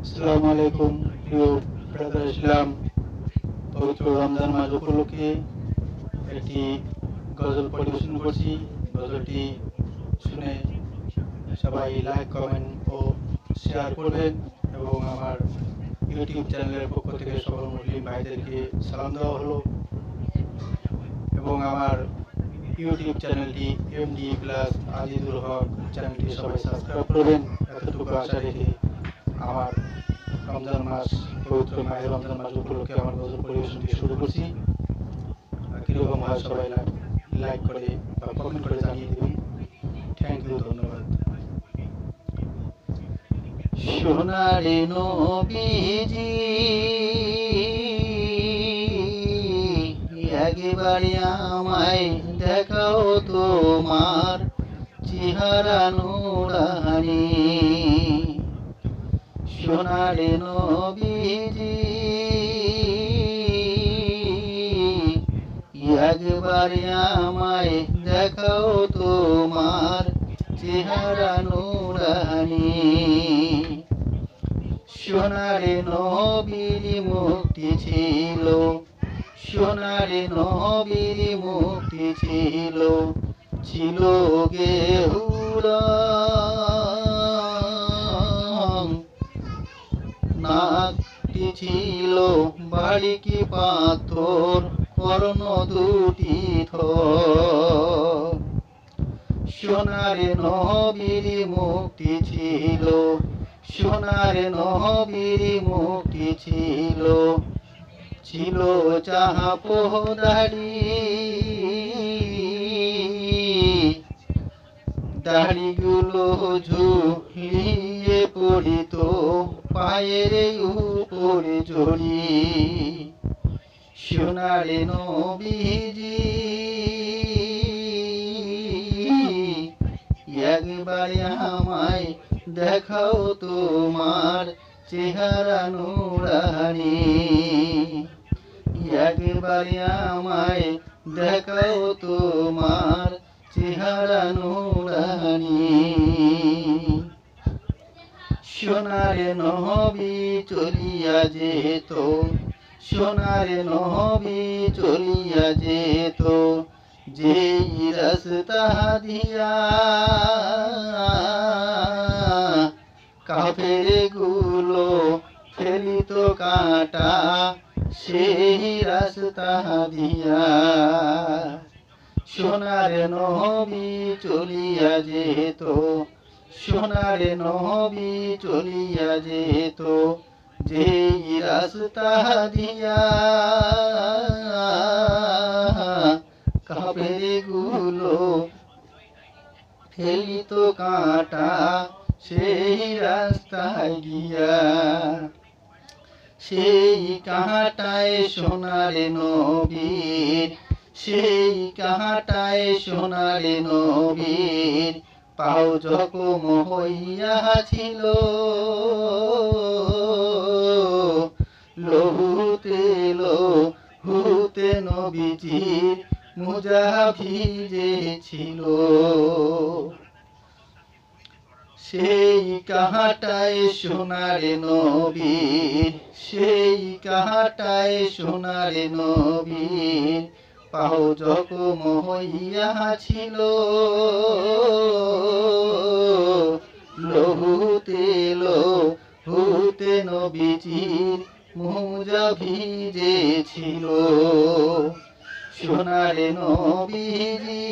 আসসালামু আলাইকুম প্রিয় ব্রাদার ইসলাম। পবিত্র রমজান মাস উপলক্ষে একটি গজল পরিবেশন করছি। গজলটি শুনে সবাই লাইক, কমেন্ট ও শেয়ার করবেন এবং আমার ইউটিউব চ্যানেলের পক্ষ থেকে সকল মুসলিম ভাইদেরকে সালাম দেওয়া হলো এবং আমার ইউটিউব চ্যানেলটি এমডি প্লাস আজিজুল হক চ্যানেলটি সবাই সাবস্ক্রাইব করবেন। এতটুকু আশা রেখে আমার রমজান মাস, পবিত্র মাহে রমজান মাস উপলক্ষে আমার গজল পরিবেশনটি শুরু করছি। কীরকম হয় সবাই লাইক করে বা কমেন্ট করে জানিয়ে দেবেন। থ্যাংক ইউ, ধন্যবাদ। সোনারে নবীজি একবারে আমায় দেখাও তোমার চেহারা নুরানি। সোনারে নবীজি একবারে আমায় দেখাও তোমার চেহারা নুরানি। সোনারে নবীর মুক্তি ছিল, সোনারে নবীর মুক্তি ছিল, ছিল গেহুরা নাকটি ছিল বাড়িকি পাথর, কর্ণ দুটি থর। সোনারে নবীর মুক্তি ছিল, সোনারে নবীর মুক্তি ছিল, ছিল চাপদাড়ি, দাড়িগুলো ঝুলিয়ে পড়িত পায়ের উপরে জড়ি। সোনারে নবীজি একবারে আমায় দেখাও তোমার চেহারা নুরানি। একবারে আমায় দেখাও তোমার চেহারা নুরানি। সোনারে নবী চলিয়া যেত, সোনারে নবী চলিয়া যেত, যেই রাস্তা দিয়া কাফের গুলো ফেলিত কাঁটা, সেই রাস্তা দিয়া। সোনারে নবী চলিয়া যেত, সোনারে নবী চলিয়া যেত, যেই রাস্তা দিয়া কাফের গুলো ফেলিত কাঁটা, সেই রাস্তায় গিয়া। সেই কাঁটায় সোনারে নবীর, সেই কাঁটায় সোনারে নবীর পাও জখম হইয়াছিল, লহুতে লহুতে নবীজির মুজা ভিজেছিল। সেই কাঁটায় সোনারে নবীর, সেই কাঁটায় সোনারে নবীর পাও জখম হইয়াছিল, লহুতে লহুতে নবীজির মুজা ভিজেছিল। সোনারে নবীজি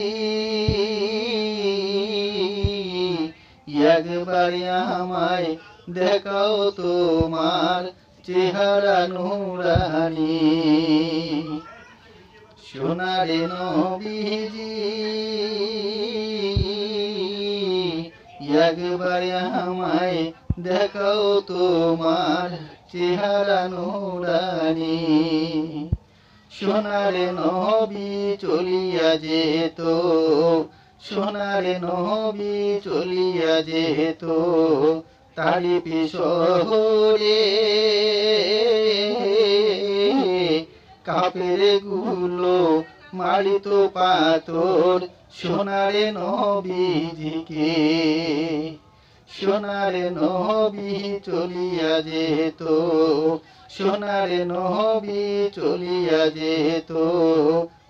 একবারে আমায় দেখাও তোমার চেহারা নুরানি। সোনারে নবীজি একবারে আমায় দেখাও তোমার চেহারা নুরানি। সোনারে নবী চলিয়া যেত, সোনারে নবী চলিয়া যেত, তারিফ শহরে কাফের গুলো মারিত পাথর, সোনারে নবীজিকে। সোনারে নবী চলিয়া যেত, সোনারে নবী চলিয়া যেত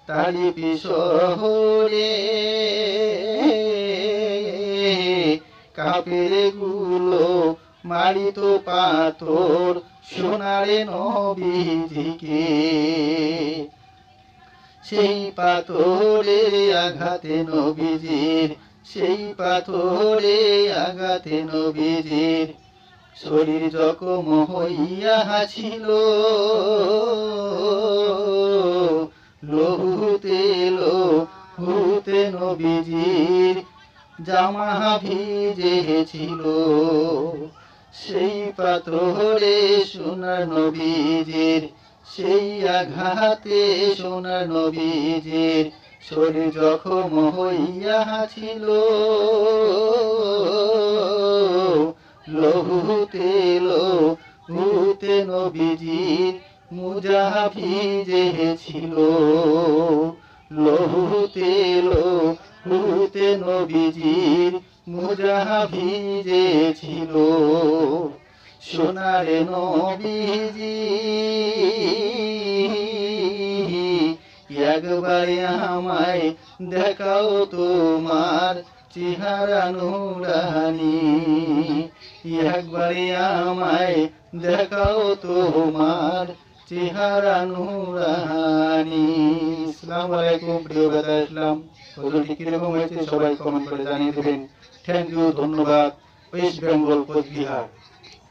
তারিফি শহরে, কাফের গুলো মারিত পাথর সোনারে নবীজিকে, সেই পাথরের আঘাতে নবীজির, সেই পাথরে আঘাতে নবীজির শরীর জখম হইয়া ছিল, লহুতে লহুতে নবীজির জামা ভিজেছিল, সেই পাথরে সোনার নবীজির, সেই আঘাতে সোনার নবীজির শরীর জখম হইয়া ছিল, লহুতে লহুতে নবীজির মুজা ভিজেছিল, লহুতে লহুতে নবীজির মুজা ভিজেছিল, সোনারে নবীজি একবারে আমায় দেখাও তোমার চেহারা নুরানি, একবারে আমায় দেখাও তোমার চেহারা নুরানি। আসসালামু আলাইকুম প্রিয় বেদা ইসলাম, গজলটি কিরকম হয়েছে সবাই কমেন্ট করে জানিয়ে দেবেন। থ্যাংক ইউ, ধন্যবাদ। ওয়েস্ট বেঙ্গল কোচবিহার।